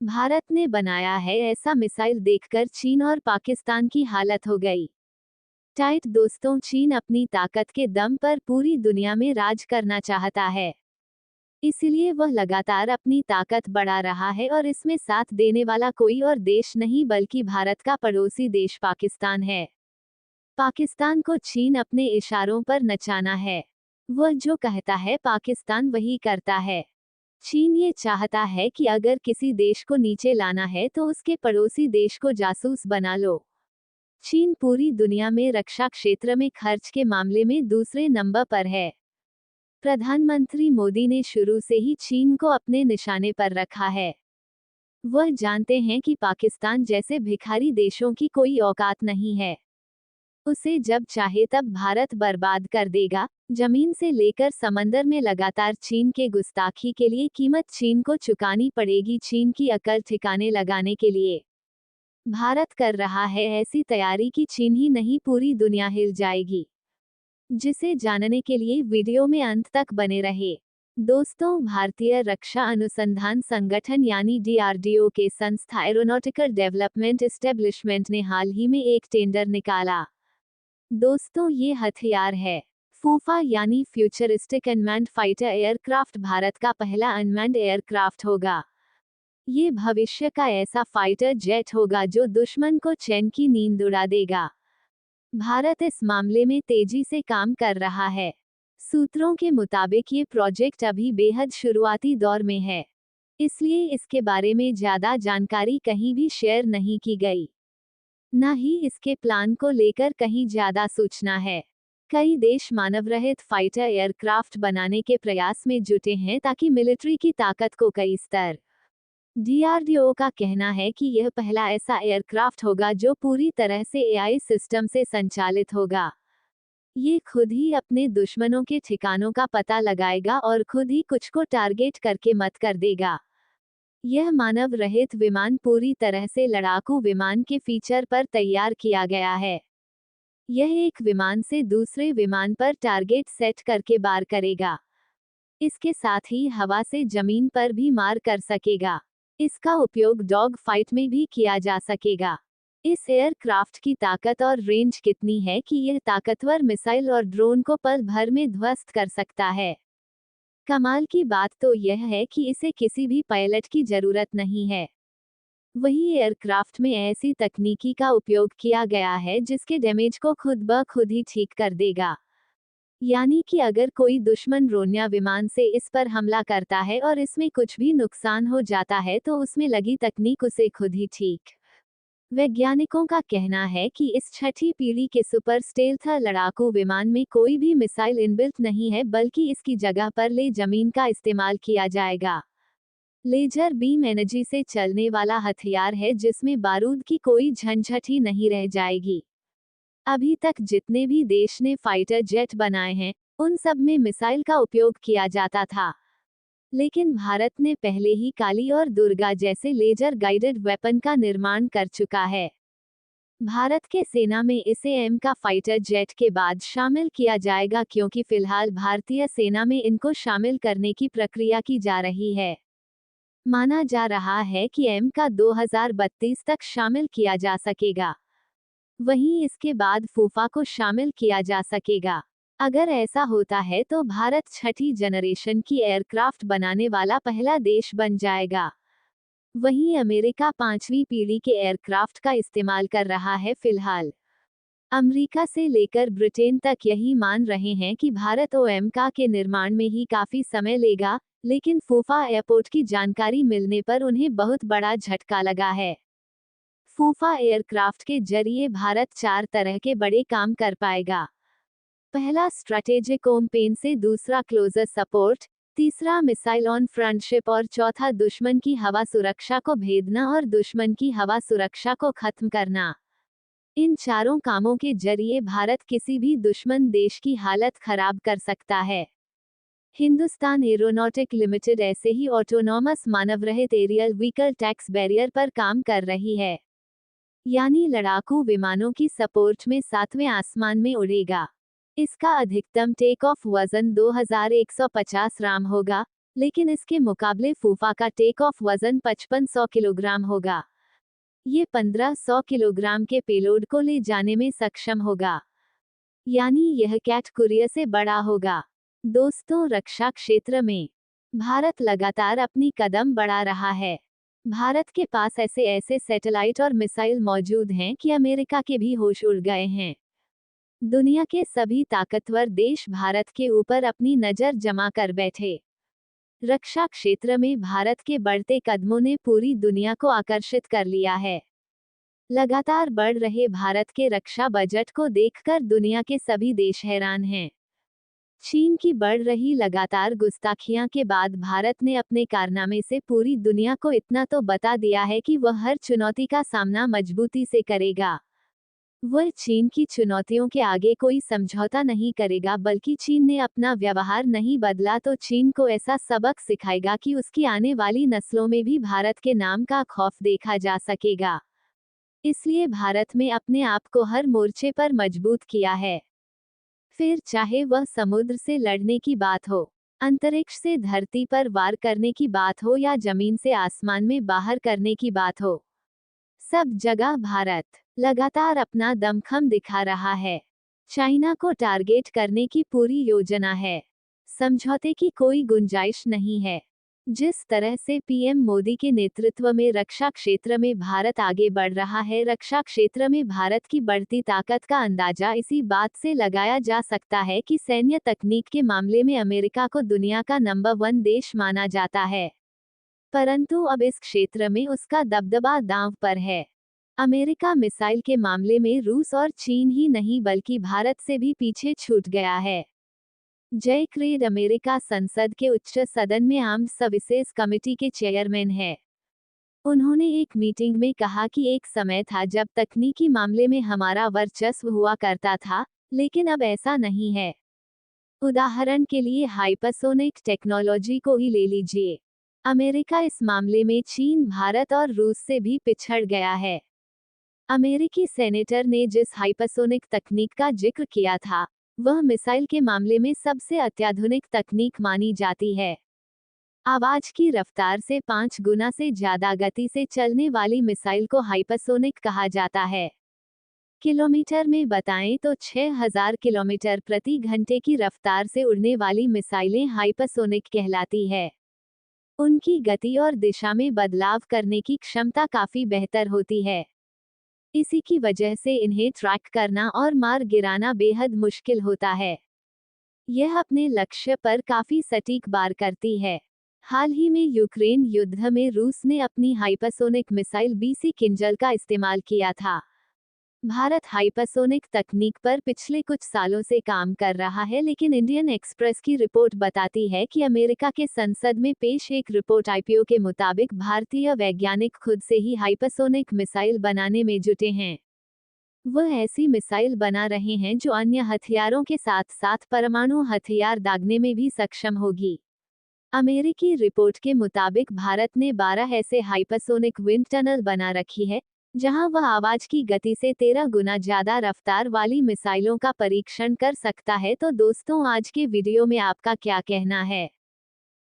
भारत ने बनाया है ऐसा मिसाइल देखकर चीन और पाकिस्तान की हालत हो गई टाइट। दोस्तों, चीन अपनी ताकत के दम पर पूरी दुनिया में राज करना चाहता है। इसलिए वह लगातार अपनी ताकत बढ़ा रहा है और इसमें साथ देने वाला कोई और देश नहीं बल्कि भारत का पड़ोसी देश पाकिस्तान है। पाकिस्तान को चीन अपने इशारों पर नचाना है। वह जो कहता है पाकिस्तान वही करता है। चीन ये चाहता है कि अगर किसी देश को नीचे लाना है तो उसके पड़ोसी देश को जासूस बना लो। चीन पूरी दुनिया में रक्षा क्षेत्र में खर्च के मामले में दूसरे नंबर पर है। प्रधानमंत्री मोदी ने शुरू से ही चीन को अपने निशाने पर रखा है। वह जानते हैं कि पाकिस्तान जैसे भिखारी देशों की कोई औकात नहीं है। उसे जब चाहे तब भारत बर्बाद कर देगा। जमीन से लेकर समंदर में लगातार चीन के गुस्ताखी के लिए कीमत चीन को चुकानी पड़ेगी। चीन की अकल ठिकाने लगाने के लिए भारत कर रहा है ऐसी तैयारी कि चीन ही नहीं पूरी दुनिया हिल जाएगी। जिसे जानने के लिए वीडियो में अंत तक बने रहे। दोस्तों, भारतीय रक्षा अनुसंधान संगठन यानी DRDO के संस्था एरोनॉटिकल डेवलपमेंट एस्टेब्लिशमेंट ने हाल ही में एक टेंडर निकाला। दोस्तों, ये हथियार है फूफा यानी futuristic unmanned fighter aircraft. Bharat का पहला अनमैन्ड एयरक्राफ्ट होगा। ये भविष्य का ऐसा फाइटर जेट होगा जो दुश्मन को चैन की नींद उड़ा देगा। भारत इस मामले में तेजी से काम कर रहा है। सूत्रों के मुताबिक ये प्रोजेक्ट अभी बेहद शुरुआती दौर में है, इसलिए इसके बारे में ज्यादा जानकारी कहीं भी शेयर नहीं की गई। न ही इसके प्लान को लेकर कहीं ज्यादा सूचना है। कई देश मानवरहित फाइटर एयरक्राफ्ट बनाने के प्रयास में जुटे हैं ताकि मिलिट्री की ताकत को कई स्तर। DRDO का कहना है कि यह पहला ऐसा एयरक्राफ्ट होगा जो पूरी तरह से AI सिस्टम से संचालित होगा। ये खुद ही अपने दुश्मनों के ठिकानों का पता लगाएगा और खुद ही कुछ को टारगेट करके मत कर देगा। यह मानव रहित विमान पूरी तरह से लड़ाकू विमान के फीचर पर तैयार किया गया है। यह एक विमान से दूसरे विमान पर टारगेट सेट करके वार करेगा। इसके साथ ही हवा से जमीन पर भी मार कर सकेगा। इसका उपयोग डॉग फाइट में भी किया जा सकेगा। इस एयरक्राफ्ट की ताकत और रेंज कितनी है कि यह ताकतवर मिसाइल और ड्रोन को पल भर में ध्वस्त कर सकता है। कमाल की बात तो यह है कि इसे किसी भी पायलट की जरूरत नहीं है। वही एयरक्राफ्ट में ऐसी तकनीकी का उपयोग किया गया है जिसके डैमेज को खुद ब खुद ही ठीक कर देगा। यानी कि अगर कोई दुश्मन ड्रोन या विमान से इस पर हमला करता है और इसमें कुछ भी नुकसान हो जाता है तो उसमें लगी तकनीक उसे खुद ही ठीक। वैज्ञानिकों का कहना है कि इस छठी पीढ़ी के सुपर स्टेल्थ लड़ाकू विमान में कोई भी मिसाइल इनबिल्ट नहीं है बल्कि इसकी जगह पर ले जमीन का इस्तेमाल किया जाएगा। लेजर बीम एनर्जी से चलने वाला हथियार है जिसमें बारूद की कोई झंझट ही नहीं रह जाएगी। अभी तक जितने भी देश ने फाइटर जेट बनाए हैं उन सब में मिसाइल का उपयोग किया जाता था, लेकिन भारत ने पहले ही काली और दुर्गा जैसे लेजर गाइडेड वेपन का निर्माण कर चुका है। भारत के सेना में इसे एम का फाइटर जेट के बाद शामिल किया जाएगा क्योंकि फिलहाल भारतीय सेना में इनको शामिल करने की प्रक्रिया की जा रही है। माना जा रहा है कि एम का 2032 तक शामिल किया जा सकेगा। वहीं इसके बाद फूफा को शामिल किया जा सकेगा। अगर ऐसा होता है तो भारत छठी जनरेशन की एयरक्राफ्ट बनाने वाला पहला देश बन जाएगा। वहीं अमेरिका 5वीं पीढ़ी के एयरक्राफ्ट का इस्तेमाल कर रहा है। फिलहाल अमेरिका से लेकर ब्रिटेन तक यही मान रहे हैं कि भारत OM का के निर्माण में ही काफी समय लेगा, लेकिन फूफा एयरपोर्ट की जानकारी मिलने पर उन्हें बहुत बड़ा झटका लगा है। फूफा एयरक्राफ्ट के जरिए भारत 4 तरह के बड़े काम कर पाएगा। पहला स्ट्रैटेजिक ओमपेन से, दूसरा क्लोजर सपोर्ट, तीसरा मिसाइल ऑन फ्रंटशिप और चौथा दुश्मन की हवा सुरक्षा को भेदना और दुश्मन की हवा सुरक्षा को खत्म करना। इन चारों कामों के जरिए भारत किसी भी दुश्मन देश की हालत खराब कर सकता है। हिंदुस्तान एरोनॉटिक लिमिटेड ऐसे ही ऑटोनॉमस मानवरहित एरियल व्हीकल टैक्स बैरियर पर काम कर रही है, यानी लड़ाकू विमानों की सपोर्ट में 7वें आसमान में उड़ेगा। इसका अधिकतम टेक ऑफ वजन 2150 ग्राम होगा। लेकिन इसके मुकाबले फूफा का टेक ऑफ वजन 5500 किलोग्राम होगा। ये 1500 किलोग्राम के पेलोड को ले जाने में सक्षम होगा, यानी यह कैट कुरियर से बड़ा होगा। दोस्तों, रक्षा क्षेत्र में भारत लगातार अपनी कदम बढ़ा रहा है। भारत के पास ऐसे ऐसे सैटेलाइट और मिसाइल मौजूद हैं कि अमेरिका के भी होश उड़ गए हैं। दुनिया के सभी ताकतवर देश भारत के ऊपर अपनी नजर जमा कर बैठे। रक्षा क्षेत्र में भारत के बढ़ते कदमों ने पूरी दुनिया को आकर्षित कर लिया है। लगातार बढ़ रहे भारत के रक्षा बजट को देखकर दुनिया के सभी देश हैरान हैं। चीन की बढ़ रही लगातार गुस्ताखियां के बाद भारत ने अपने कारनामे से पूरी दुनिया को इतना तो बता दिया है कि वह हर चुनौती का सामना मजबूती से करेगा। वह चीन की चुनौतियों के आगे कोई समझौता नहीं करेगा, बल्कि चीन ने अपना व्यवहार नहीं बदला तो चीन को ऐसा सबक सिखाएगा कि उसकी आने वाली नस्लों में भी भारत के नाम का खौफ देखा जा सकेगा। इसलिए भारत में अपने आप को हर मोर्चे पर मजबूत किया है। फिर चाहे वह समुद्र से लड़ने की बात हो, अंतरिक्ष से धरती पर वार करने की बात हो या जमीन से आसमान में बाहर करने की बात हो, सब जगह भारत लगातार अपना दमखम दिखा रहा है। चाइना को टारगेट करने की पूरी योजना है। समझौते की कोई गुंजाइश नहीं है। जिस तरह से पीएम मोदी के नेतृत्व में रक्षा क्षेत्र में भारत आगे बढ़ रहा है, रक्षा क्षेत्र में भारत की बढ़ती ताकत का अंदाजा इसी बात से लगाया जा सकता है कि सैन्य तकनीक के मामले में अमेरिका को दुनिया का नंबर 1 देश माना जाता है। परंतु अब इस क्षेत्र में उसका दबदबा दांव पर है। अमेरिका मिसाइल के मामले में रूस और चीन ही नहीं बल्कि भारत से भी पीछे छूट गया है। जय क्रेड अमेरिका संसद के उच्च सदन में आर्म्ड सर्विसेज कमेटी के चेयरमैन हैं। उन्होंने एक मीटिंग में कहा कि एक समय था जब तकनीकी मामले में हमारा वर्चस्व हुआ करता था, लेकिन अब ऐसा नहीं है। उदाहरण के लिए हाइपरसोनिक टेक्नोलॉजी को ही ले लीजिए। अमेरिका इस मामले में चीन, भारत और रूस से भी पिछड़ गया है। अमेरिकी सेनेटर ने जिस हाइपरसोनिक तकनीक का जिक्र किया था, वह मिसाइल के मामले में सबसे अत्याधुनिक तकनीक मानी जाती है। आवाज की रफ्तार से 5 गुना से ज्यादा गति से चलने वाली मिसाइल को हाइपरसोनिक कहा जाता है। किलोमीटर में बताएं तो 6000 किलोमीटर प्रति घंटे की रफ्तार से उड़ने वाली मिसाइलें हाइपरसोनिक कहलाती है। उनकी गति और दिशा में बदलाव करने की क्षमता काफी बेहतर होती है। इसी की वजह से इन्हें ट्रैक करना और मार गिराना बेहद मुश्किल होता है। यह अपने लक्ष्य पर काफी सटीक वार करती है। हाल ही में यूक्रेन युद्ध में रूस ने अपनी हाइपरसोनिक मिसाइल बीसी किंजल का इस्तेमाल किया था। भारत हाइपरसोनिक तकनीक पर पिछले कुछ सालों से काम कर रहा है, लेकिन इंडियन एक्सप्रेस की रिपोर्ट बताती है कि अमेरिका के संसद में पेश एक रिपोर्ट आईपीओ के मुताबिक भारतीय वैज्ञानिक खुद से ही हाइपरसोनिक मिसाइल बनाने में जुटे हैं। वह ऐसी मिसाइल बना रहे हैं जो अन्य हथियारों के साथ साथ परमाणु हथियार दागने में भी सक्षम होगी। अमेरिकी रिपोर्ट के मुताबिक भारत ने 12 ऐसे हाइपरसोनिक विंड टनल बना रखी है, जहां वह आवाज की गति से 13 गुना ज्यादा रफ्तार वाली मिसाइलों का परीक्षण कर सकता है। तो दोस्तों, आज के वीडियो में आपका क्या कहना है?